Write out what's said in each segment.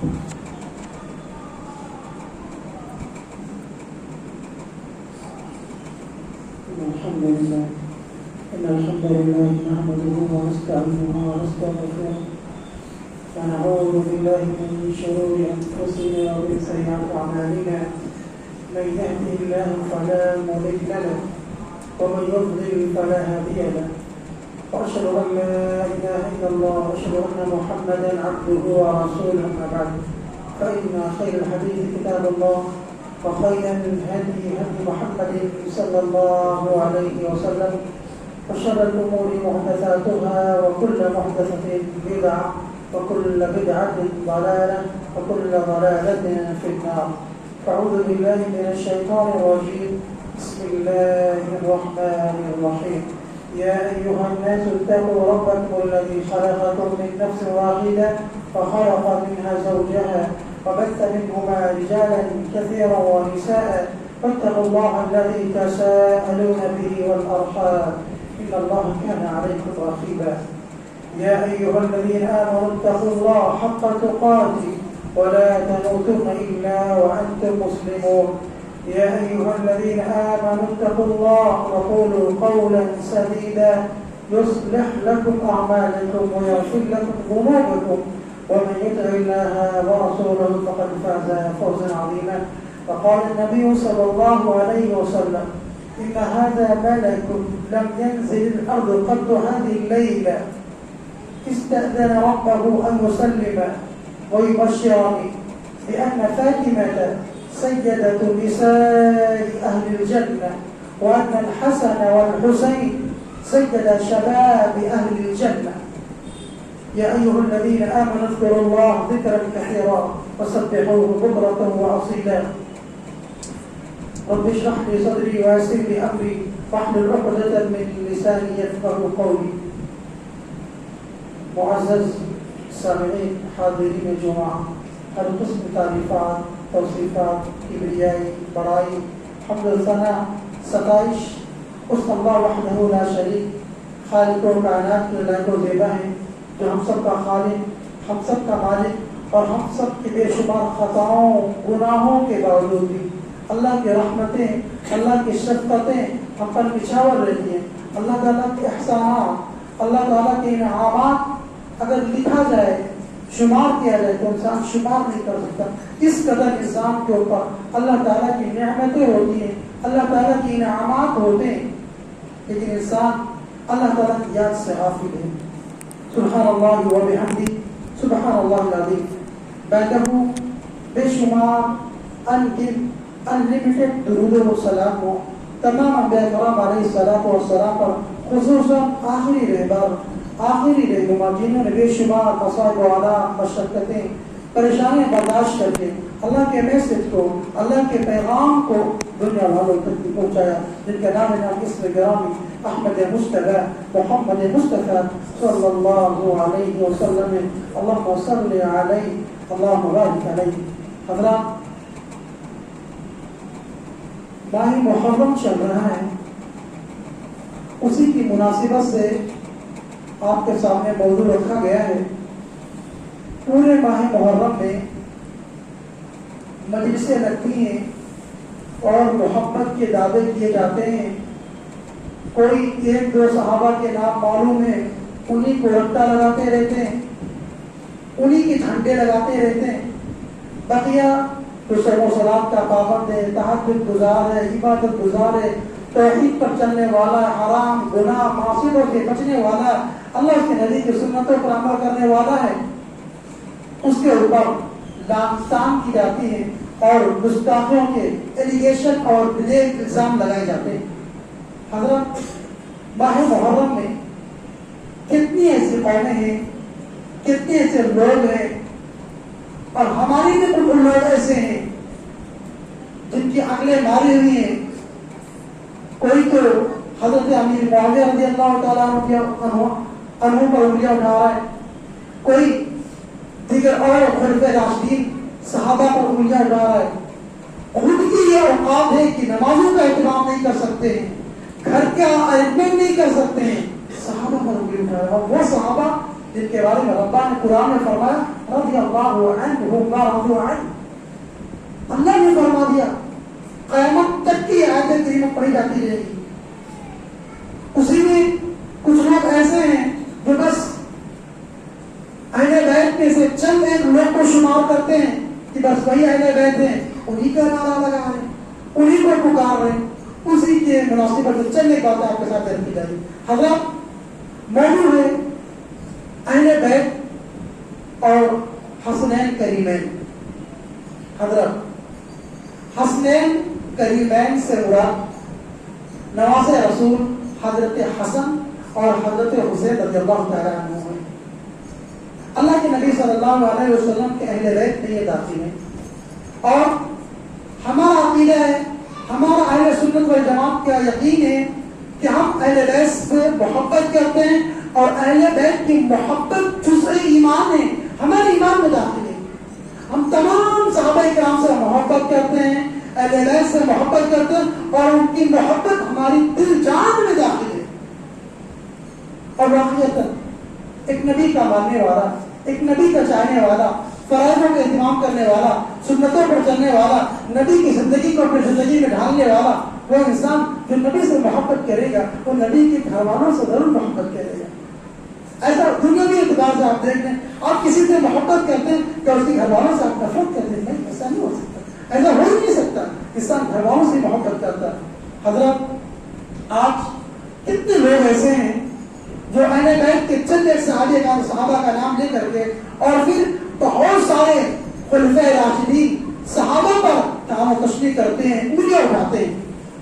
إن الحمد لله نحمده ونستعينه ونستغفره ونعوذ بالله من شرور أنفسنا ومن سيئات أعمالنا من يهده الله فلا مضل له ومن يضلل فلا هادي له وأشهد أن لا إله إلا الله وأشهد أن محمدا عبده ورسوله أما بعد فإن خير الحديث كتاب الله وخير الهدي هدي محمد صلى الله عليه وسلم وشر الأمور محدثاتها وكل محدثة بدعة وكل بدعة ضلالة وكل ضلالة في النار. أعوذ بالله من الشيطان الرجيم. بسم الله الرحمن الرحيم. يا أيها الناس اتقوا ربكم الذي خلقكم من نفس واحدة وخلق منها زوجها وبث منهما رجالا كثيرا ونساء واتقوا الله الذي تساءلون به والأرحام إن الله كان عليكم رقيبا. يا أيها الذين آمنوا اتقوا الله حق تقاته ولا تموتن إلا وأنتم مسلمون. يا أيها الذين آمنوا اتقوا الله وقولوا قولا سديدا يصلح لكم أعمالكم ويغفر لكم ذنوبكم ومن يطع الله ورسوله فقد فاز فوزا عظيما. وقال النبي صلى الله عليه وسلم إن هذا ملك لم ينزل الأرض قط هذه الليلة استأذن ربه أن يسلم ويبشرني بأن فاطمة سيدة نساء أهل الجنة وأن الحسن والحسين سيد شباب أهل الجنة. يا أيها الذين آمنوا اذكروا الله ذكرا كثيرا وسبحوه بكرة وأصيلا. رب اشرح لي صدري ويسر لي أمري واحلل عقدة من لساني يفقهوا قولي. معزز سامعین حاضرین جمعہ، ہر قسم تعریفات، توصیفات، کبریائی، بڑائی، حمد و ثنا، ستائش اس اللہ وحدہ لا شریک خالق و کائنات کے لائق و زیبا ہیں، جو ہم سب کا خالق، ہم سب کا مالک اور ہم سب کے بے شمار خطاؤں گناہوں کے باوجود بھی اللہ کی رحمتیں، اللہ کی شفقتیں ہم پر نچھاور رہتی ہیں. اللہ تعالیٰ کے احسانات، اللہ تعالیٰ کے انعامات اگر لکھا جائے، شمار کیا جائے تو انسان شمار نہیں کر سکتا. اس قدر انسان کے اوپر اللہ تعالیٰ کی نعمتیں ہوتی ہیں، اللہ تعالیٰ کی انعامات ہوتے ہیں، لیکن انسان اللہ تعالیٰ کی یاد سے غافل ہے. سبحان اللہ و بحمدہ سبحان اللہ العظیم. بعدہ بے شمار انلمیٹڈ درود و سلام ہو تمام انبیاء کرام علیہ الصلوۃ والسلام پر، خصوصاً آخری رہبر، آخری رہنما جنہوں نے بے شمار مصائب و آلام، مشقتیں، پریشانیاں برداشت کر کے اللہ کے میسج کو، اللہ کے پیغام کو دنیا والوں تک پہنچایا، جن کا نام اسم گرامی احمد مصطفیٰ محمد مصطفیٰ صلی اللہ علیہ وسلم. اللہم صلی علیہ اللہم بارک علیہ. حضرات، ماہ محرم چل رہا ہے، اسی کی مناسبت سے آپ کے سامنے موضوع رکھا گیا ہے. پورے ماہ محرم میں مجلسیں لگتی ہیں اور محبت کے دعوے کیے جاتے ہیں. کوئی ایک دو صحابہ کے نام معلوم ہے، انہیں کو رٹا لگاتے رہتے ہیں، انہیں کے جھنڈے لگاتے رہتے ہیں. بقیہ تو صوم و صلات کا پابند ہے، تہجد گزار ہے، عبادت گزار ہے، توحید پر چلنے والا، حرام گناہ معصیتوں سے بچنے والا، اللہ کے نبی کی سنتوں پر عمل کرنے والا ہے. اس کے اوپر لعنتان کی جاتی ہے اور گستاخیوں کے ایلیگیشن اور بلیم الزام لگائے جاتے ہیں. حضرت، ماہ محرم میں کتنی ایسی قومیں ہیں، کتنے ایسے لوگ ہیں، اور ہماری بھی کچھ لوگ ایسے ہیں جن کی عقلیں ماری ہوئی ہیں. کوئی تو حضرت امیر معاویہ رضی اللہ تعالیٰ عنہ پر انگلیاں اٹھا رہا ہے، کوئی دیگر اور خلفائے راشدین صحابہ پر انگلیاں اٹھا رہا ہے. خود کی یہ اوقات ہے کہ نمازوں کا اہتمام نہیں کر سکتے ہیں، گھر کا ارینجمنٹ نہیں کر سکتے ہیں، صحابہ پر انگلی اٹھا رہا ہے. اور وہ صحابہ جن کے بارے میں ربا نے قرآن میں فرمایا رضی اللہ عنہ ورضوا عنہ. اللہ نے فرما دیا قیامت تک کی آیت کریمہ پڑھی جاتی رہے گی. اسی میں کچھ لوگ ایسے ہیں جو بس اہل بیت میں سے چند ایک لوگ کو شمار کرتے ہیں کہ بس وہی اہل بیت ہیں, انہی کا نعرہ لگا رہے ہیں, انہی کو پکار رہے ہیں. اسی کے مناسبت سے چند ایک باتیں آپ کے ساتھ شیئر کی جائے گی. حضرت موضوع ہے اہل بیت اور حسنین کریمین. حضرت حسنین کریمین سے مراد نواز رسول حضرت حسن اور حضرت حسین رضی اللہ تعالیٰ عنہ ہیں. اللہ کے نبی صلی اللہ علیہ وسلم کے اہل بیت میں یہ داخل ہیں. اور ہمارا عقیدہ ہے, ہمارا اہل سنت والجماعت کا یقین ہے کہ ہم اہل بیت سے محبت کرتے ہیں اور اہل بیت کی محبت جزء ایمان ہے, ہمارے ایمان میں داخل ہے. ہم تمام صحابہ کرام سے محبت کرتے ہیں, اہل بیت سے محبت کرتے ہیں اور ان کی محبت ہماری دل جان میں داخل ہے. اور واقعتاً ایک نبی کا ماننے والا, ایک نبی کا چاہنے والا, فرائضوں کا اہتمام کرنے والا, سنتوں پر چلنے والا, نبی کی زندگی کو اپنی زندگی میں ڈھالنے والا, وہ انسان جو نبی سے محبت کرے گا وہ نبی کے گھر والوں سے ضرور محبت کرے گا. ایسا دنیاوی اعتبار سے آپ دیکھ لیں, آپ کسی سے محبت کرتے ہیں تو اس کے گھر والوں سے آپ نفرت کرتے ہیں. نہیں, ایسا نہیں ہو سکتا, ایسا ہو ہی نہیں سکتا. انسان گھر والوں سے محبت کرتا ہے. حضرت آج کتنے لوگ ایسے ہیں جو اہل بیت کے چند ایک صحابہ کا نام لے کر کے اور پھر بہت سارے خلفائے راشدین صحابہ پر تعان و تشریح کرتے ہیں, انگلیاں اٹھاتے ہیں.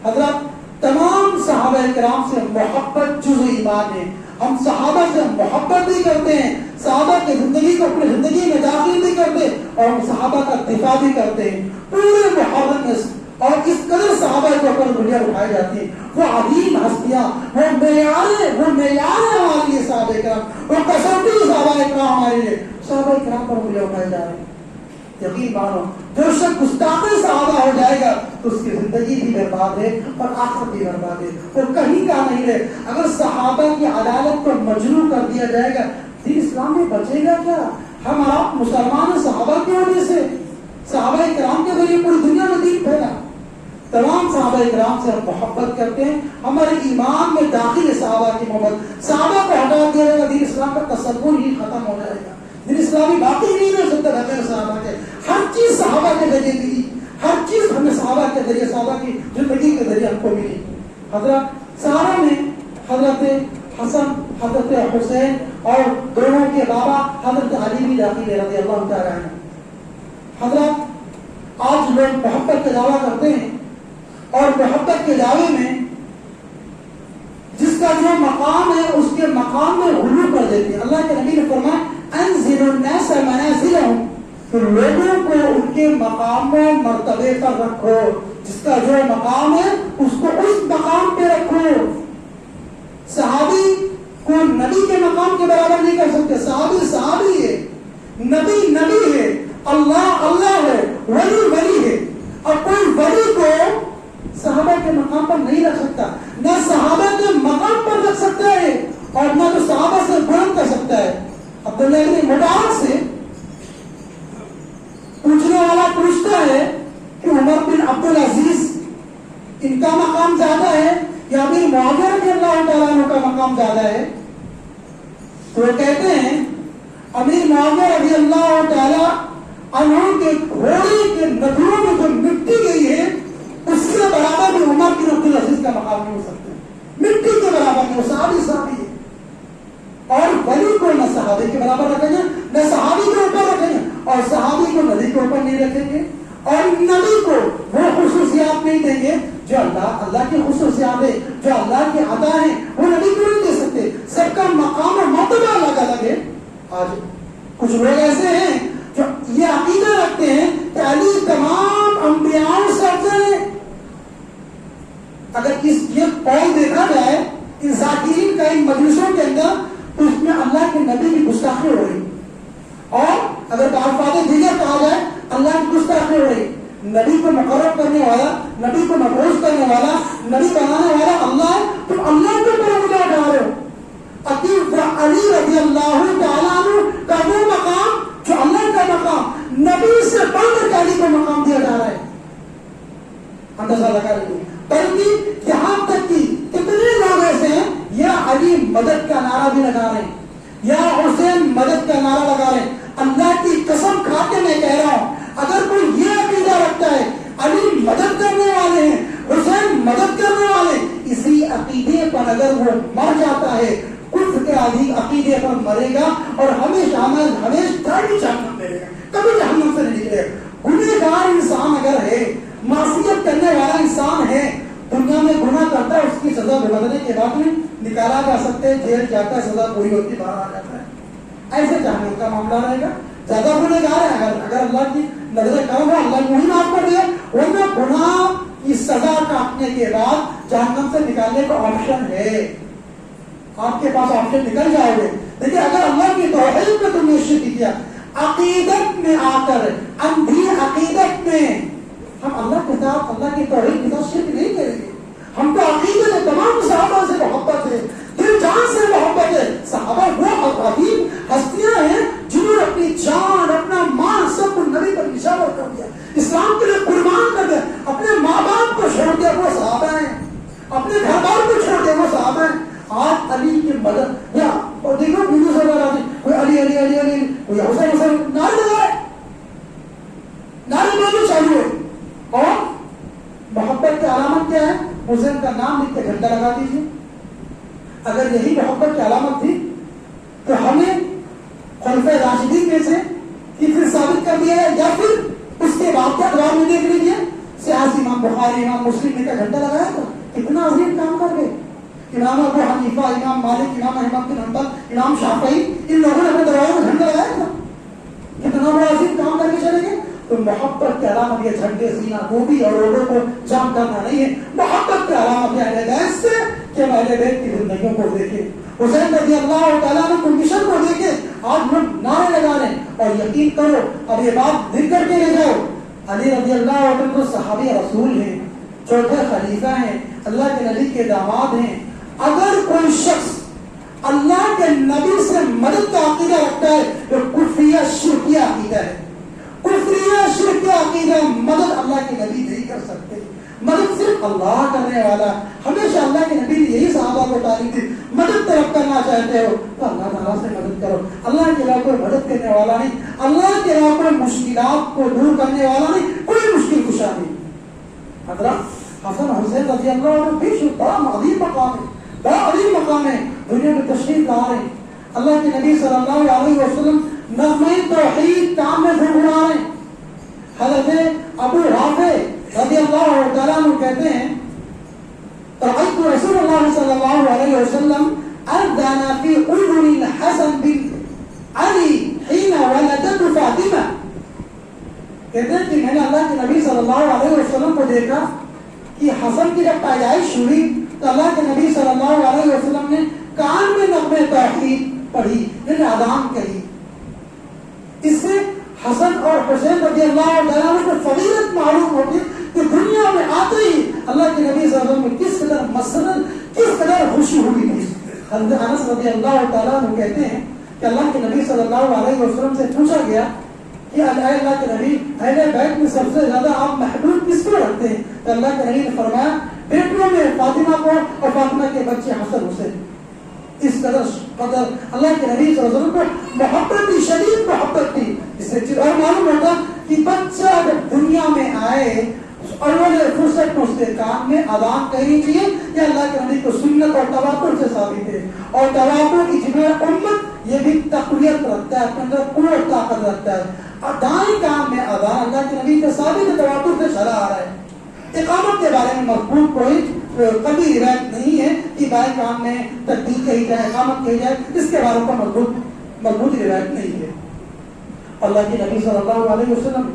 حضرت تمام صحابہ کرام سے محبت جزء ایمان ہے. ہم صحابہ سے محبت بھی کرتے ہیں, صحابہ کی زندگی کو اپنی زندگی میں داخل بھی کرتے اور ہم صحابہ کا دفاع بھی کرتے ہیں پورے محرم میں. اور اس قدر صحابہ کے اوپر انگلیاں اٹھائی جاتی ہیں. وہ عظیم ہستیاں, وہ معیار ہمارے لیے صحابہ کرام, وہ کسوٹی صحابہ کرام ہمارے لیے, صحابہ کرام پر انگلیاں اٹھائی جا رہی ہیں. یقین مانو جو شخص گستاخ صحابہ ہو جائے گا تو اس کی زندگی بھی برباد ہے اور آخرت بھی برباد ہے, اور کہیں کا نہیں ہے. اگر صحابہ کی عدالت کو مجروح کر دیا جائے گا دین اسلام میں بچے گا کیا؟ ہم آپ مسلمان صحابہ کی وجہ سے, صحابہ کرام کے ذریعے پوری دنیا میں دین پھیلا. تمام صحابہ کرام سے ہم محبت کرتے ہیں, ہمارے ایمان میں داخل ہے صحابہ کی محبت. صحابہ کو ہٹا دیا جائے گا دین اسلام کا تصور ہی ختم ہو جائے گا. دین اسلامی باقی نہیں رہ سکتا بغیر صحابہ کے. ہر چیز صحابہ کے ذریعے ملی, ہر چیز ہمیں صحابہ کے ذریعے, صحابہ کی زندگی کے ذریعے ہم کو ملی. حضرت صحابہ میں حضرت حسن, حضرت حسین اور دونوں کے بابا حضرت علی بھی داخل ہے رضی اللہ تعالیٰ عنہ. حضرت آج لوگ محبت کا دعویٰ کرتے ہیں اور محبت کے دعوے میں جس کا جو مقام ہے اس کے مقام میں غلو کر دیتے ہیں. اللہ کے نبی نے فرمایا انزل الناس منازلهم, تو لوگوں کو ان کے مقام و مرتبے پر رکھو. جس کا جو مقام ہے اس کو اس مقام پہ رکھو. صحابی کو نبی کے مقام کے برابر نہیں کر سکتے. صحابی صحابی ہے, نبی نبی ہے, اللہ اللہ ہے, ولی ولی ہے. اور کوئی ولی کو صحابہ کے مقام پر نہیں رکھ سکتا, نہ صحابہ کے مقام پر رکھ سکتا ہے اور نہ تو صحابہ سے بلند کر سکتا ہے. عبداللہ ابن مبارک سے پوچھنے والا پوچھتا ہے کہ عمر بن عبدالعزیز ان کا مقام زیادہ ہے یا امیر معاویہ رضی اللہ تعالیٰ عنہ کا مقام زیادہ ہے؟ تو وہ کہتے ہیں امیر معاویہ رضی اللہ تعالیٰ عنہ کے گھوڑے کے نتھنوں میں جو مٹی گئی ہے اس کے برابر بھی عمر بن عبدالعزیز کا مقام نہیں ہو سکتا. مٹی کے برابر نہیں, وہ صحابی صحابی ہے. اور ولی کو نہ صحابی کے برابر رکھیں گے, نہ صحابی کے اوپر رکھیں گے, اور صحابی کو نبی کے اوپر نہیں رکھیں گے, اور نبی کو وہ خصوصیات نہیں دیں گے جو اللہ کی خصوصیات ہے, جو اللہ کی عطا ہے, وہ نبی کو نہیں دے سکتے. سب کا مقام اور مرتبہ الگ الگ ہے. آج کچھ لوگ ایسے ہیں جو یہ عقیدہ رکھتے ہیں کہ علی تمام انبیاء سے افضل ہے. اگر یہ قول دیکھا جائے ان ذاکرین کا ان مجلسوں کے اندر تو اس میں اللہ کے نبی کی گستاخی ہو رہی, اور اگر بات دیگر کہا جائے اللہ کی گستاخی ہو رہی. نبی کو مقرر کرنے والا, نبی کو مبعوث کرنے والا, نبی بنانے والا اللہ ہے, تم اللہ کے اوپر انگلیاں اٹھا رہے ہو. علی رضی اللہ تعالیٰ عنہ کا وہ مقام جو اللہ کا مقام نبی سے بڑھ کر علی کو مقام دیا جا رہا ہے، اندازہ لگا لیجیے۔ بلکہ یہاں تک کہ کتنے لوگ ایسے ہیں یا علی مدد کا نعرہ بھی لگا رہے ہیں، یا حسین مدد کا نعرہ لگا رہے ہیں۔ اللہ کی قسم کھا کے میں کہہ رہا ہوں، اگر کوئی یہ عقیدہ رکھتا ہے علی مدد کرنے والے ہیں، حسین مدد کرنے والے، اسی عقیدے پر اگر وہ مر جاتا ہے، کفر کے عقیدے پر مرے گا اور ہمیشہ جہنم میں رہے گا، کبھی جہنم سے نہیں نکلے گا۔ گنہگار انسان اگر ہے، معصیت کرنے والا انسان ہے، دنیا میں گناہ کرتا ہے، اس کی سزا بھگتنے کے بعد میں نکالا جا سکتا ہے، جیل جاتا ہے، سزا پوری ہوتی باہر آ جاتا ہے، ایسے جہنم کا معاملہ رہے گا۔ زیادہ گنہگار ہے، اگر اللہ کی نظر کرم ہو اللہ وہی معاف کر دے، ورنہ گناہ کی سزا کاٹنے کے بعد جہنم سے نکالنے کا آپشن ہے، آپ کے پاس آپشن نکل جائے گے۔ دیکھیے اگر اللہ کی توحید میں تم نے شرک کیا، عقیدت میں آ کر اندھی عقیدت میں، ہم اللہ کے ساتھ اللہ کی توحید کے ساتھ شرک نہیں کریں گے۔ ہم کو عقیدت ہے، تمام صحابہ سے محبت ہے، دل جان سے محبت ہے۔ صحابہ وہ عظیم ہستیاں ہیں جنہوں نے اپنی جان، اپنا مال سب کو نبی پر نشانہ کر دیا، اسلام کے لیے قربان کر دیا، اپنے ماں باپ کو چھوڑ دیا، وہ صحابہ ہیں، اپنے گھر بار کو چھوڑ دیا، وہ صحابہ ہیں۔ آج علی کی مدد یا دیکھو ویڈیو سے کوئی علی علی علی علی، کوئی حسین حسین نعرے لگائے، نعرے بازی چالو ہے۔ اور محبت کی علامت کیا ہے؟ حسین کا نام لکھ کے گھنٹہ لگا دیجیے۔ اگر یہی محبت کی علامت تھی تو ہمیں خلفائے راشدین میں سے پھر ثابت کر دیا ہے، یا پھر اس کے بعد کیا دوار میں دیکھ لیجیے، سیاسی امام بخاری، امام مسلم نے کا گھنٹہ لگایا تھا، کتنا عظیم کام کر گئے۔ امام ابو حنیفہ، امام مالک، امام احمد بن حنبل، امام شافعی، ان لوگوں نے اپنے دروازے میں جھنڈا لگایا تھا، کتنا بڑا عظیم کام کر کے چلے گئے۔ تو محبت کی علامت یہ جھنڈے سینہ گوبھی اور روڈوں کو جام کرنا نہیں ہے، محبت کی علامت ہے اہل بیت سے کہ اہل بیت کی زندگیوں کو دیکھیں، حسین رضی اللہ تعالیٰ نے کنڈیشن کو دیکھے، آج لوگ نعرے لگا رہے ہیں۔ اور یقین کرو، اب یہ بات لکھ کر کے لے جاؤ، علی رضی اللہ عنہ تو صحابی رسول ہیں، چوتھے خلیفہ ہیں، اللہ کے نبی کے داماد ہیں۔ اگر کوئی شخص اللہ کے نبی سے مدد کا عقیدہ رکھتا ہے تو کفریہ شرکیہ عقیدہ ہے، کفریہ شرکیہ عقیدہ، مدد اللہ کے نبی نہیں کر سکتے، مدد صرف اللہ کرنے والا۔ ہمیشہ اللہ کے نبی نے یہی صحابہ کو تعلیم دی، مدد طلب کرنا چاہتے ہو تو اللہ تعالیٰ سے مدد کرو، اللہ کے علاوہ کوئی مدد کرنے والا نہیں، اللہ کے علاوہ کوئی مشکلات کو دور کرنے والا نہیں، کوئی مشکل کشا نہیں۔ حضرت حسن حسین رضی اللہ عنہ بھی بڑا عظیم مقام ہے، بڑا عظیم مقام ہے، دنیا میں تشریف لا رہے ہیں، اللہ کے نبی صلی اللہ علیہ وسلم نغمہ توحید کام میں گھڑگھڑا رہے ہیں۔ حضرت ابو رافع رضی اللہ تعالیٰ عنہ کہتے ہیں رأيت رسول اللہ صلی اللہ علیہ وسلم أذن في أذن الحسن بن علي حين ولدته فاطمہ، کہتے ہیں کہ میں نے اللہ کے نبی صلی اللہ علیہ وسلم کو دیکھا کہ حسن کی جب پیدائش ہوئی تو اللہ کے نبی صلی اللہ علیہ وسلم نے کان میں نغمہ توحید پڑھی، یعنی اذان کہی۔ اس سے حسن اور حسین رضی اللہ تعالیٰ عنہ کو فضیلت معلوم ہوگی کہ دنیا میں آتے ہی اللہ کے نبی صلی اللہ علیہ وسلم میں کس قدر مسرت، کس قدر خوشی ہوئی تھی۔ حضرت انس رضی اللہ تعالیٰ عنہ کہتے ہیں کہ اللہ کے نبی صلی اللہ علیہ وسلم سے پوچھا گیا کہ اللہ کے نبی اہل بیت میں سب سے زیادہ آپ محبوب کس کو رکھتے ہیں؟ تو اللہ کے نبی نے فرمایا بیٹوں میں فاطمہ کو اور فاطمہ کے بچے حسن حسین۔ اس قدر اللہ کے نبی صلی اللہ علیہ وسلم کو محبت تھی، شدید محبت تھی۔ اس سے اور معلوم ہوتا کہ بچہ جب دنیا میں آئے اول فرصت میں اس کے کان میں اذان کہنی چاہیے، یہ اللہ کے نبی کو سنت اور تواتر سے ثابت ہے۔ اور تواتر کی جمع امت یہ بھی تقویت رکھتا ہے، اپنے اندر قوت طاقت رکھتا ہے۔ دائیں کان میں اذان اللہ کے نبی کے ثابت ہے، تواتر سے چلا آ رہا ہے۔ اقامت کے بارے میں مضبوط کوئی کبھی روایت نہیں ہے کہ بائیں کان میں تکبیر کہی جائے، اقامت کہی جائے، اس کے بارے میں مضبوط روایت نہیں ہے۔ اللہ کے نبی صلی اللہ علیہ وسلم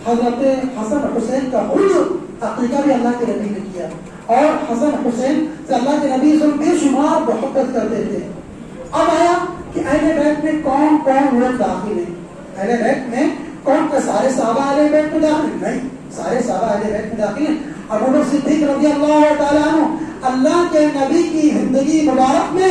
حضرت حسن حسین کا خود عقیقہ بھی اللہ کے نبی نے کیا، اور حسن حسین سے اللہ کے نبی صلی اللہ علیہ وسلم بے شمار محبت کرتے تھے۔ اب آیا کہ اہل بیت میں کون کون لوگ داخل ہیں؟ اہل بیت میں کون کا سارے صحابہ اہل بیت میں داخل نہیں، سارے صحابہ اہل بیت میں داخل ہیں۔ ابو بکر صدیق رضی اللہ تعالیٰ عنہ اللہ کے نبی کی زندگی مبارک میں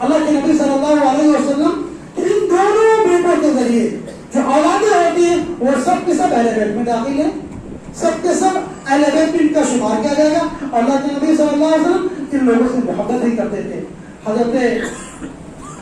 اللہ کے نبی صلی اللہ علیہ وسلم ان دونوں بیٹوں کے ذریعے جو اولادیں ہوتی ہیں وہ سب کے سب اہل بیت میں داخل ہیں، سب کے سب اہل بیت میں ان کا شمار کیا جائے گا. اور اللہ کے نبی صلی اللہ علیہ وسلم ان لوگوں سے محبت ہی کرتے تھے. حضرت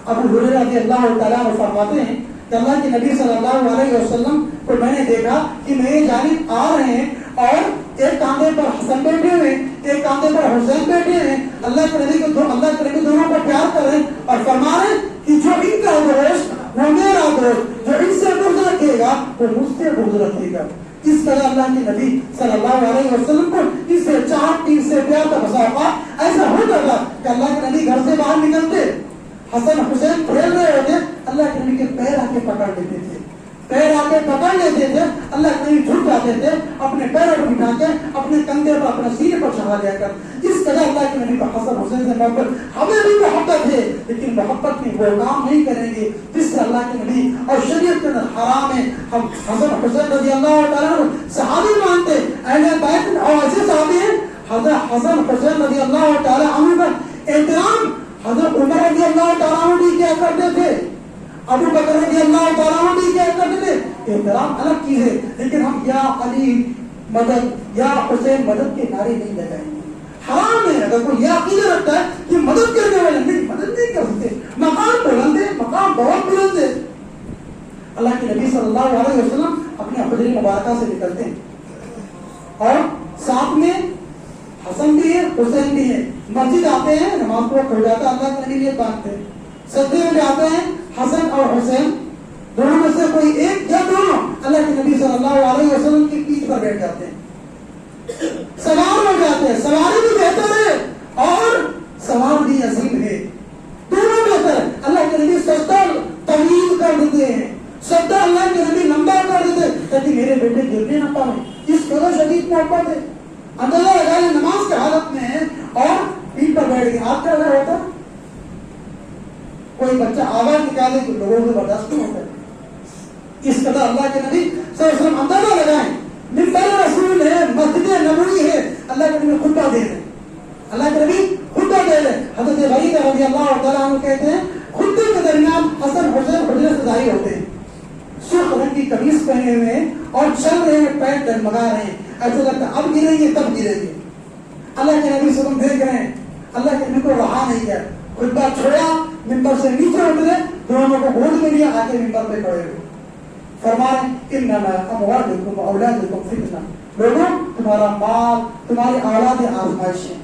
ابو ہریرہ رضی اللہ تعالیٰ عنہ فرماتے ہیں کہ اللہ کے نبی صلی اللہ علیہ وسلم کو میں نے دیکھا کہ میری جانب آ رہے ہیں اور ایک کاندھے پر حسن بیٹھے ہوئے، ایک کاندھے پر حسین بیٹھے ہیں. اللہ کے نبی دونوں کو پیار کر رہے ہیں اور فرما رہے ہیں کہ جو ان کا دوست وہ میرا دوست، جو ان سے بغض رکھے گا وہ مجھ سے بغض رکھے گا. اس طرح اللہ کے نبی صلی اللہ علیہ وسلم کو اس سے چاہت، اس سے پیار کا مسافہ ایسا ہوتا تھا کہ اللہ کے نبی گھر سے باہر نکلتے، حسن حسین کھیل رہے ہوتے، اللہ کے نبی کے پیر آ کے پکڑ لیتے تھے، پیر آ کے پکڑ لیتے تھے. اللہ کے نبی جھک جاتے تھے، اپنے پیروں کو بٹھا کے اپنے کندھے پر اپنے سینے پر چڑھا دیا کر. اس طرح اللہ کے نبی کو حسن حسین سے محبت، ہمیں بھی محبت ہے لیکن محبت میں وہ کام نہیں کریں گے جس سے اللہ کے نبی اور شریعت کے اندر حرام ہے. ہم حسن حسین رضی اللہ تعالیٰ عنہ صحابی مانتے، اہل بیت اور ایسے صحابی ہیں. حضرت حسن حسین رضی اللہ تعالیٰ عنہ کا احترام حضرت عمر رضی اللہ تعالیٰ عنہ بھی کیا کرتے تھے، ابو بکر رضی اللہ تعالیٰ عنہ بھی کیا کرتے تھے. احترام الگ چیز ہے لیکن ہم یا علی مدد، یا حسین مدد کے نعرے نہیں لگائیں گے. حرام ہے. اگر کوئی یہ عقیدہ رکھتا ہے کہ مدد کرنے والے نہیں، مدد نہیں کر سکتے. مقام بلند ہے، مقام بہت بلند ہے. اللہ کے نبی صلی اللہ علیہ وسلم اپنے حجرے مبارکہ سے نکلتے ہیں اور ساتھ میں حسن بھی ہے، حسین بھی ہے. مسجد آتے ہیں، نماز کو کھڑ جاتا ہے، اللہ کے نبی یہ باندھتے ہیں. سجدے میں جاتے ہیں، حسن اور حسین دونوں میں سے کوئی ایک یا دونوں اللہ کے نبی صلی اللہ علیہ وسلم کی پیٹھ پر بیٹھ جاتے ہیں، سوار ہو جاتے ہیں. سواری بھی بہتر ہے اور سوار بھی عظیم ہے، دونوں بہتر ہے. اللہ کے نبی سجدہ طویل کر دیتے ہیں، سجدہ اللہ کے نبی لمبا کر دیتے تاکہ میرے بیٹے گرنے نہ پائیں. اس قدر شدید محبت ہے. اندازہ لگائیں نماز کے حالت میں ہے اور پیٹھ پر بیٹھ گئے. آپ کا اگر ہوتا کوئی بچہ آواز نکالے تو لوگوں سے برداشت نہیں ہوتا. اس قدر اللہ کے نبی صلی اللہ علیہ وسلم اندازہ لگائیں. منبر رسول ہے، مسجد نبوی ہے، اللہ کے نبی خطبہ دے رہے، اللہ کے نبی خطبہ دے رہے. حضرت برید رضی اللہ تعالیٰ عنہ کہتے ہیں خطبے کے درمیان حسن حسین حجرے سے ظاہر ہوتے ہیں، سرخ رنگ کی قمیص پہنے ہوئے ہیں اور چل رہے ہیں، پیر ڈگمگا رہے ہیں. ایسا لگتا ہے اب گریں گے تب گریں گے. اللہ کے نبی صلی اللہ علیہ وسلم دیکھ رہے ہیں، اللہ کے نبی کو رہا نہیں کیا، خطبہ چھوڑا، منبر سے نیچے اترے، دونوں کو گود میں لیا، آگے منبر پہ کھڑے ہوئے. فرمائیں انما اموالکم واولادکم فتنہ، لوگوں تمہارا مال، تمہاری اولاد آزمائش ہے.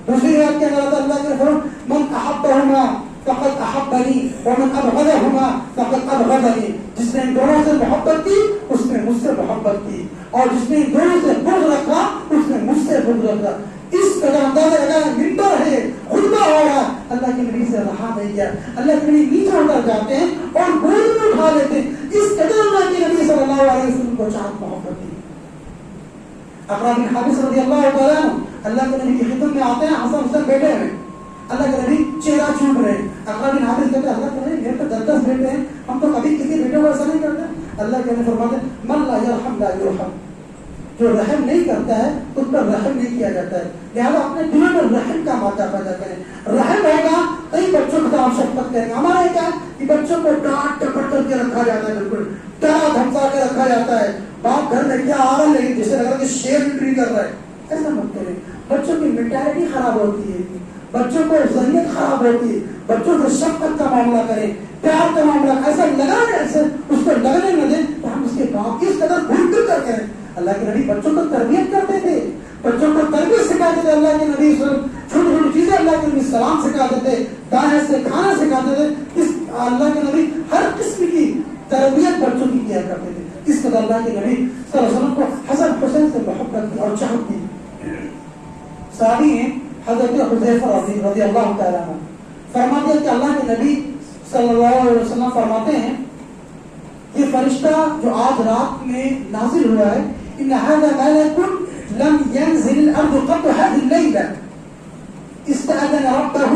دوسری بات کیا کہا تھا اللہ کے رسول، من احبہما فقد احبنی ومن ابغضہما فقد ابغضنی. جس نے ان دونوں سے محبت کی اس نے مجھ سے محبت کی، اور جس نے ان دونوں سے بغض رکھا اس نے مجھ سے بغض رکھا. اس قدر اندازہ لگا منبر ہے، خطبہ ہو رہا، اللہ کے نبی سے رہا نہیں گیا. اللہ کے نبی نیچے اتر جاتے ہیں اور گود میں اٹھا لیتے ہیں. اس قدر اللہ کے نبی صلی اللہ علیہ وسلم کو چاہت محبت تھی. اقرا بن حابس رضی اللہ تعالیٰ عنہ اللہ کے نبی کی خدمت میں آتے ہیں، حسن حسین بیٹھے ہوئے، اللہ کے نبی چہرہ چوم رہے ہیں. اقرا بن حابس کہتے ہیں اللہ کے نبی میرے تو 10 بیٹے ہیں، ہم تو کبھی کسی بیٹے کو ایسا نہیں کرتے. اللہ کے نبی فرماتے ہیں من لا یرحم لا یرحم، جو رحم نہیں کرتا ہے اس پر رحم نہیں کیا جاتا ہے. لہٰذا اپنے دلوں میں رحم کا مادہ پیدا کریں. رحم ہوگا کئی بچوں کو آپ شفقت کریں گے. ہمارا یہ کیا ہے کہ بچوں کو ڈانٹ ٹپٹ کر کے رکھا جاتا ہے، بالکل ڈرا دھمکا کے رکھا جاتا ہے. باپ گھر میں کیا آ رہا ہے لیکن جیسے لگ رہا ہے کہ شیر انٹری کر رہا ہے. ایسا مت کریں. بچوں کی مینٹالٹی خراب ہوتی ہے، بچوں کو ذہنیت خراب ہوتی ہے. بچوں سے شفقت کا معاملہ کریں، پیار کا معاملہ. ایسا لگا ایسے اس کو لگنے نہ دیں تو ہم اس کے کام اس قدر بھول کر کر کریں. اللہ کے نبی بچوں کو تربیت کرتے تھے، بچوں کو تربیت سکھاتے تھے. اللہ کے نبی چھوٹی چھوٹی چیزیں اللہ کے نبی سلام سکھاتے تھے، دائیں سے کھانا سکھاتے تھے. اللہ کے نبی ہر قسم کی تربیت بچوں کی کیا کرتے تھے. اس قدر اللہ کے نبی صلی اللہ علیہ وسلم کو حسن حسین سے محبت کی اور چاہت تھی. صحابی ہیں حضرت حذیفہ رضی اللہ تعالیٰ عنہ فرماتے ہیں کہ اللہ کے نبی صلی اللہ علیہ وسلم فرماتے ہیں یہ فرشتہ جو آج رات میں نازل ہوا ہے، ان هذا ملك لم ينزل الارض قط هذه الليله استأذن ربه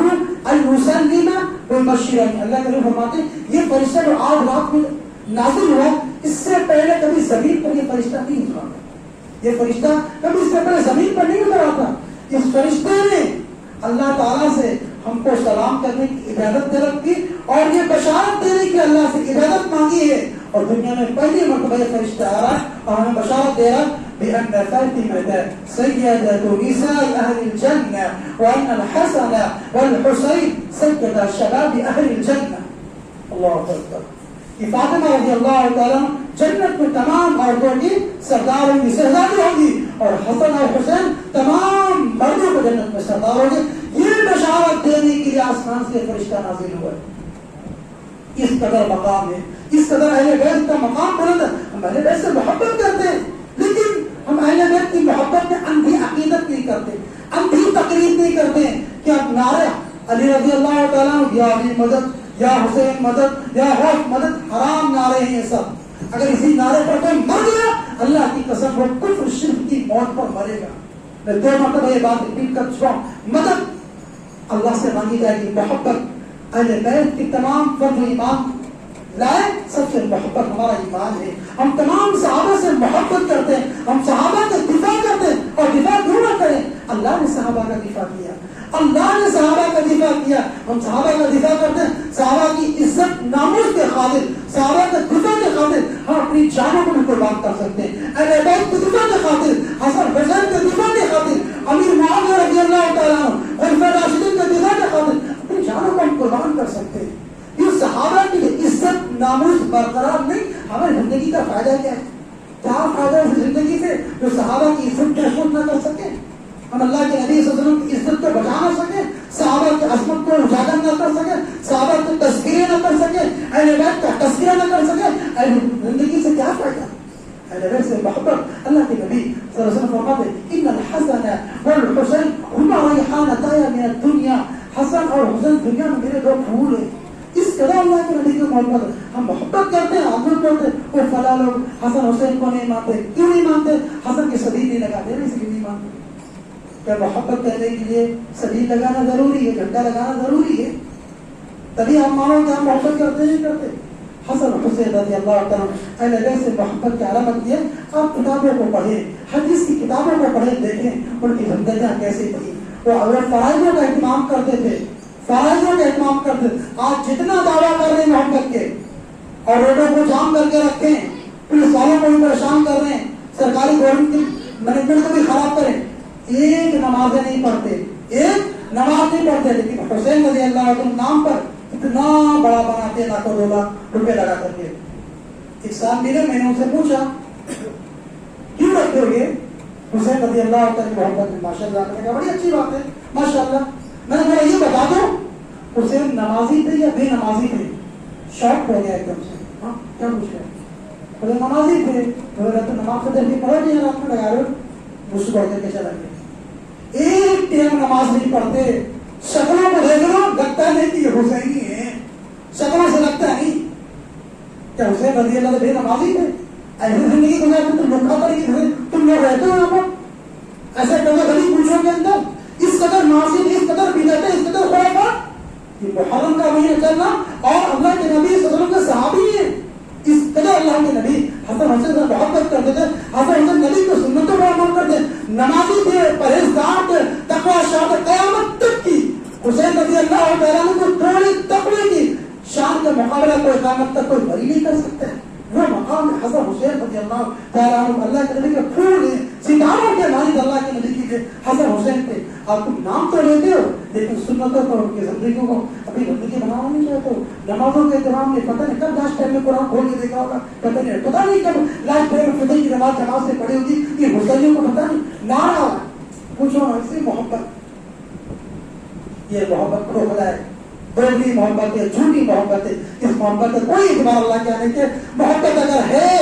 ان يسلم ويبشرني. اللہ کے نبی فرماتے ہیں یہ فرشتہ جو آج رات میں نازل ہوا اس سے پہلے کبھی زمین پر یہ فرشتہ نہیں اترا تھا. یہ فرشتہ کبھی اس سے پہلے زمین پر نہیں اترا تھا. اس فرشتے نے اللہ تعالیٰ سے ہم کو سلام کرنے کی اجازت طلب کی اور یہ بشارت دینے کی اللہ سے اجازت مانگی ہے، اور دنیا میں پہلی مرتبہ یہ فرشتہ آ رہا ہے اور ہمیں بشارت دے رہا بأن فاطمة سيدة نساء أهل الجنة وأن الحسن والحسين سيدة شباب أهل الجنة. اللہ اکبر. کہ فاطمہ رضی اللہ تعالیٰ جنت میں تمام عورتوں کی سردار ہوں گی، شہزادی ہوں گی، اور حسن اور حسین تمام مردوں کو جنت میں سردار ہوں گے. یہ بشارت دینے کے لیے آسمان سے فرشتہ نازل ہوا ہے. اس قدر مقام ہے، اس قدر اہل بیت کا مقام بلند ہے. ہم اہل بیت سے محبت کرتے ہیں، لیکن ہم اہل بیت کی محبت میں اندھی عقیدت نہیں کرتے، اندھی تقلید نہیں کرتے ہیں کہ اب نعرے علی رضی اللہ تعالیٰ یا علی مدد، یا حسین مدد، یا حسن مدد، حرام نعرے ہیں یہ سب. اگر اسی نعرے پر کوئی مر گیا اللہ کی قسم وہ کفر شرک کی موت پر مرے گا. میں 2 مرتبہ یہ بات ریپیٹ کر چکا ہوں. مدد اللہ سے مانگی جائے گی، محبت اہل بیت کی تمام فرض ایمان لائے سب سے محبت ہمارا ایمان ہے. ہم تمام صحابہ سے محبت کرتے ہیں، ہم صحابہ کا دفاع کرتے ہیں، اور دفاع کیوں نہ کریں؟ اللہ نے صحابہ کا دفاع کیا، اللہ نے صحابہ کا دفاع کیا. ہم صحابہ کا دفاع کرتے ہیں، صحابہ کی عزت ناموس کے خاطر، صحابہ کے دفاع کے خاطر ہم اپنی جانوں کو بھی قربان کر سکتے ہیں. اہل بیت کے دفاع کے خاطر، حسن حسین کے دفاع کے خاطر، امیر معاویہ رضی اللہ تعالیٰ عنہ، خلفائے راشدین کے دفاع کے خاطر اپنی جانوں کو ہم قربان کر سکتے ہیں. یہ صحابہ کی عزت ناموس برقرار نہیں، ہماری زندگی کا فائدہ کیا ہے؟ کیا فائدہ ہے زندگی سے جو صحابہ کی عزت محفوظ نہ کر سکے؟ ہم اللہ کے نبی صلی اللہ علیہ وسلم کی عزت کو بچا نہ سکے، صحابہ کی عظمت کو اجاگر نہ کر سکے، صحابہ کے تذکرے نہ کر سکے، اہل بیت کا تذکرہ نہ کر سکے، زندگی سے کیا فائدہ؟ اہل بیت سے محبت. اللہ کے نبی صلی اللہ علیہ وسلم فرماتے ہیں ان الحسن والحسین ہما ریحانتایا من الدنیا. حسن اور حسین دنیا میں میرے 2 پھول ہیں. اس قدر اللہ کے نبی کی محبت ہے. ہم محبت کرتے ہیں، عظمت کرتے ہیں. وہ فلاں لوگ حسن حسین کو نہیں مانتے. کیوں نہیں مانتے؟ حسن کی صلیب نہیں لگاتے، اس لیے نہیں مانتے. کیا محبت کرنے کے لیے صلیب لگانا ضروری ہے، جھنڈا لگانا ضروری ہے؟ تبھی ہم مانو کہ ہم محبت کرتے نہیں کرتے. حسن حسین رضی اللہ تعالیٰ اہل بیت سے محبت کی علامت یہ. آپ کتابوں کو پڑھیں، حدیث کی کتابوں کو پڑھیں، دیکھیں ان کی زندگیاں کیسی تھی. وہ فرائضوں کا اہتمام کرتے تھے، فرائضوں کا اہتمام کرتے تھے. آج جتنا دعویٰ کر رہے ہیں محبت کے اور روڈوں کو جام کر کے رکھیں، پولیس والوں کو بھی پریشان کر رہے ہیں، سرکاری گورنمنٹ کی مینجمنٹ کو بھی خراب کریں، ایک نمازیں نہیں پڑھتے، ایک نماز نہیں پڑھتے. لیکن حسین رضی اللہ عنہ نام پر اتنا بڑا بناتے لاکھ 2 لاکھ روپے لگا کر کے. ایک سال ملے، میں نے ان سے پوچھا کیوں رکھتے ہو یہ؟ حسین رضی اللہ تعالیٰ محبت میں. ماشاء اللہ، میں نے کہا بڑی اچھی بات ہے، ماشاء اللہ. میں نے کہا یہ بتا دو حسین نمازی تھے یا بے نمازی تھے؟ شوق ہو گیا ایک دم سے. ہاں کیا پوچھ رہے؟ حسین نمازی تھے. تو نماز سے جلدی پڑھو نہیں، رات میں لگا رہے ہو، مجھ سے پڑھ کے چلا گیا. ایک ٹائم نماز نہیں پڑھتے. شکلوں کو دیکھ لو، لگتا نہیں کہ یہ حسینی ہے، شکلوں سے لگتا نہیں. کیا حسین رضی اللہ بے نمازی تھے؟ ایسی زندگی گزارتے تم لوگ کھاتے نہیں، تم لوگ رہتے ہو یہاں پر ایسے ڈگہ گلی پوچھوں کے اندر. اس قدر معصیت، اس قدر بدعتیں، اس قدر خرافات. یہ محرم کا مہینہ چلنا اور اللہ کے نبی صلی اللہ علیہ وسلم کے صحابی ہیں. اس قدر اللہ کے نبی حسن حسین سے محبت کرتے تھے. حسن حسین نبی کو سنتوں پر عمل کرتے، نمازی تھے، پرہیزگار تھے، تقوی شان قیامت تک کی. حسین رضی اللہ تعالیٰ عنہ کو تھوڑی تقوی کی شان کا مقابلہ کوئی قیامت تک کوئی بری نہیں کر سکتا ہے. وہ مقام حسن حسین رضی اللہ تعالیٰ عنہ اللہ کے نبی کے پھول ہیں، ستاروں کے مانند اللہ کے نبی کے حسن حسین تھے. آپ تم نام تو لیتے ہو لیکن سنتوں کو، ان کی زندگیوں کو اپنی زندگی بنانا نہیں چاہتے ہو. نمازوں کے اہتمام میں پتہ نہیں کب لاسٹ ٹائم میں قرآن کھول کے دیکھا ہوگا، پتہ نہیں کب لاسٹ ٹائم میں فجر کی نماز جماعت سے پڑھی ہوگی. یہ حسینیوں کو پتہ نہیں. نعرہ پوچھو نا، اس محبت، یہ محبت کھوکھلا ہے، دوگلی محبت ہے، جھوٹی محبت ہے. اس محبت کا کوئی اعتبار اللہ کے آنے کے. محبت اگر ہے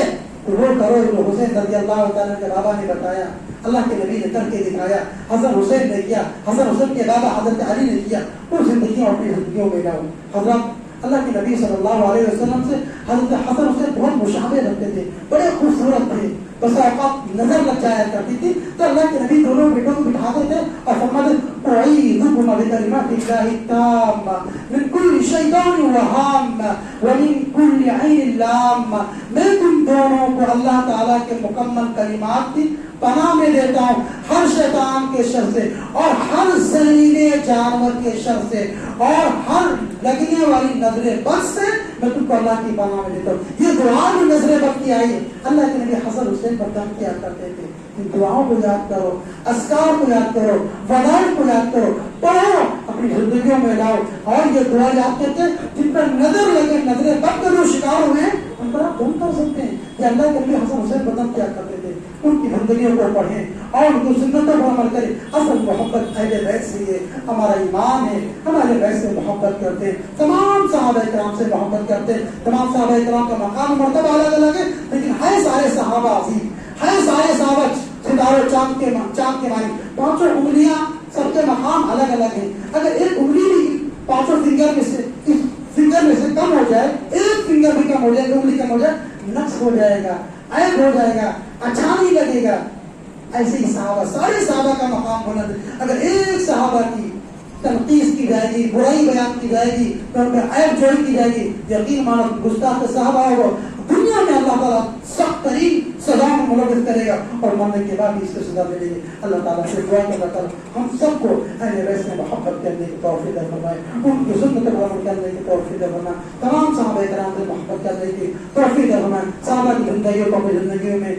تو وہ کرو جو حسین رضی اللہ تعالیٰ کے بابا نے بتایا، اللہ کے نبی نے کر کے دکھایا، حسن حسین نے کیا، حسن حسین کے بابا حضرت علی نے کیا. وہ زندگیوں اپنی زندگیوں میں لاؤ. حضرت اللہ کے نبی صلی اللہ علیہ وسلم سے حضرت حسن حسین بہت مشابہ رکھتے تھے، بڑے خوبصورت تھے. بس اوقات نظر لگ جایا کرتی تھی تو اللہ کے نبی دونوں بیٹوں کو بٹھاتے تھے اور فرماتے اعیذکما بکلمات اللہ التامہ من کل شیطان وہامہ ومن کل عین لامہ. میں تم دونوں کو اللہ تعالیٰ کے مکمل کلمات کی پناہ میں دیتا ہوں ہر شیطان کے شر سے اور ہر زہریلے جانور کے شر سے اور ہر لگنے والی نظر بد سے میں تم کو اللہ کی پناہ میں دیتا ہوں. یہ دعا بھی نظر بد کی آئی. اللہ کے نبی حسن حسین پر دم کیا کرتے تھے. ان دعاؤں کو یاد کرو, اذکار کو یاد کرو, فضائل کو یاد کرو, پڑھو, اپنی زندگیوں میں لاؤ. اور یہ دعا یاد کرتے جن پر نظر لگے, نظر بد کا جو شکار ہوئے ہیں ان پر آپ دم کر سکتے ہیں. کہ اللہ کے نبی حسن حسین پر دم کیا کرتے تھے, ان کی زندگیوں کو پڑھیں اور ان کی سنتوں پر عمل کریں. اصل محبت اہل بیت سے ہے, ہمارا ایمان ہے, ہمارے بیت سے محبت کرتے ہیں, تمام صحابہ کرام سے محبت کرتے ہیں. تمام صحابہ کرام کا مقام مرتبہ الگ الگ ہے, لیکن ہے سارے صحابہ عظیم, ہے سارے صحابہ ستاروں چاند کے معنی. پانچوں انگلیاں سب کے مقام الگ الگ ہیں. اگر ایک انگلی بھی پانچوں فنگر میں سے کم ہو جائے, ایک فنگر بھی کم ہو جائے, انگلی کم ہو جائے, نقص ہو جائے گا, عیب ہو جائے گا, اچھا نہیں لگے گا. ایسے ہی صحابہ, سارے صحابہ کا مقام بلند ہے. اگر ایک صحابہ کی تنقید کی جائے گی, برائی بیان کی جائے گی, تو ان میں عیب جوڑی کی جائے گی, یقین مانو گستاخ صحابہ ہے وہ دنیا میں اللہ تعالیٰ سخت ترین سزا میں ملوث کرے گا, اور مرنے کے بعد بھی اس کو سزا ملے گی. اللہ تعالیٰ سے دعا کہ اللہ تعالیٰ ہم سب کو اہل بیت سے محبت کرنے کی توفیق عطا فرمائے, ان کی سنت پر عمل کرنے کی توفیق عطا فرمائے, تمام صحابہ کرام سے محبت کرنے کی توفیق عطا فرمائے, صحابہ کی زندگیوں کو اپنی زندگیوں میں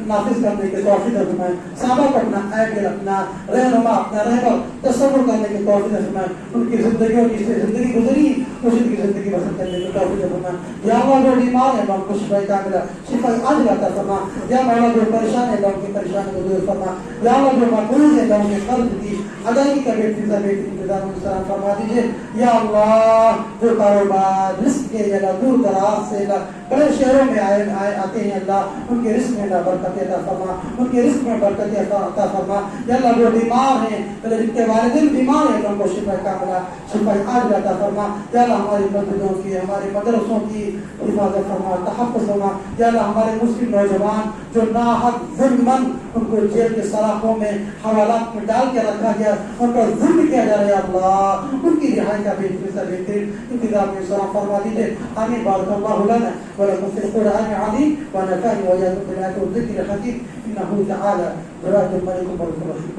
نافذ کرنے کی توفیق عطا فرمائے, صحابہ کو اپنا آئیڈیل, اپنا رہنما, اپنا رہبر تصور کرنے کی توفیق عطا فرمائے, ان کی زندگیوں کی زندگی گزری اسی کی زندگی بسر کرنے کی توفیق عطا فرمائے. یا اللہ جو بیمار ہے ان کو شفا کاملہ, شفا عاجلہ عطا فرما. یا مولا جو پریشان ہے ان کی پریشانی کو دور فرما. یا اللہ جو مقروض ہے ان کے قرض کی ادائیگی کا بہتر انتظام انتظام فرما دیجیے. یا اللہ جو کاروبار رزق کے اللہ دور دراز سے بڑے شہروں میں آتے ہیں, اللہ ان کے رزق میں برکت عطا فرما, ان کے رزق میں برکت عطا فرما. یا اللہ جو بیمار ہیں, جن کے والدین بیمار ہیں, ان کو شفا کاملہ, شفا عاجلہ عطا فرما. یا اللہ ہماری مسجدوں کی, ہمارے مدرسوں کی حفاظت فرما, تحفظ فرما. یا اللہ ہمارے مسلم نوجوان جو ناحق ظلمن ان کو جیل کے سلاخوں میں حوالات میں ڈال کے رکھا گیا, ان پر ظلم کیا جا رہا ہے, اللہ ان کی رہائی کا بہترین انتظام میں سلام فرما دیجیے. آمین. بارک اللہ لنا ولکم فی القرآن العظیم ونفعني وإياكم بالآيات والذکر الحکیم. إنه تعالى جواد الملك الملك الرحیم.